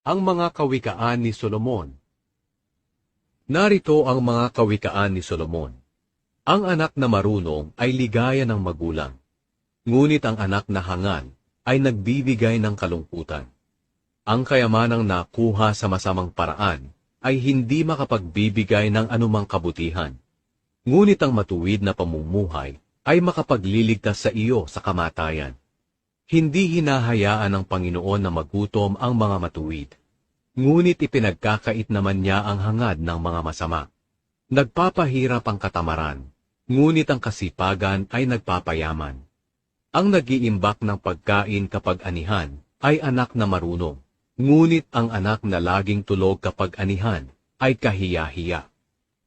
Ang mga kawikaan ni Solomon. Narito ang mga kawikaan ni Solomon. Ang anak na marunong ay ligaya ng magulang, ngunit ang anak na hangal ay nagbibigay ng kalungkutan. Ang kayamanang nakuha sa masamang paraan ay hindi makapagbibigay ng anumang kabutihan, ngunit ang matuwid na pamumuhay ay makapagliligtas sa iyo sa kamatayan. Hindi hinahayaan ng Panginoon na magutom ang mga matuwid, ngunit ipinagkakait naman niya ang hangad ng mga masama. Nagpapahirap ang katamaran, ngunit ang kasipagan ay nagpapayaman. Ang nag-iimbak ng pagkain kapag anihan ay anak na marunong, ngunit ang anak na laging tulog kapag anihan ay kahiya-hiya.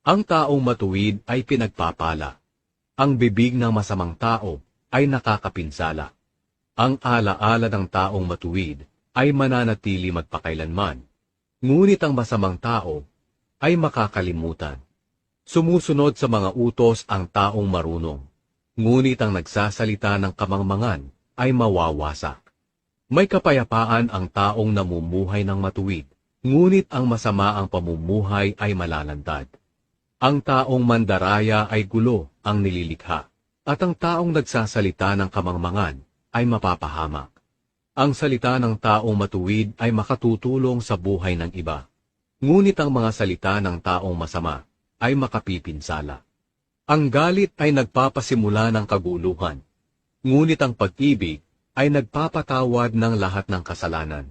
Ang taong matuwid ay pinagpapala. Ang bibig ng masamang tao ay nakakapinsala. Ang alaala ng taong matuwid ay mananatili magpakailanman, ngunit ang masamang tao ay makakalimutan. Sumusunod sa mga utos ang taong marunong, ngunit ang nagsasalita ng kamangmangan ay mawawasak. May kapayapaan ang taong namumuhay ng matuwid, ngunit ang masama ang pamumuhay ay malalantad. Ang taong mandaraya ay gulo ang nililikha, at ang taong nagsasalita ng kamangmangan ay mapapahamak. Ang salita ng taong matuwid ay makatutulong sa buhay ng iba, ngunit ang mga salita ng taong masama ay makapipinsala. Ang galit ay nagpapasimula ng kaguluhan, ngunit ang pag-ibig ay nagpapatawad ng lahat ng kasalanan.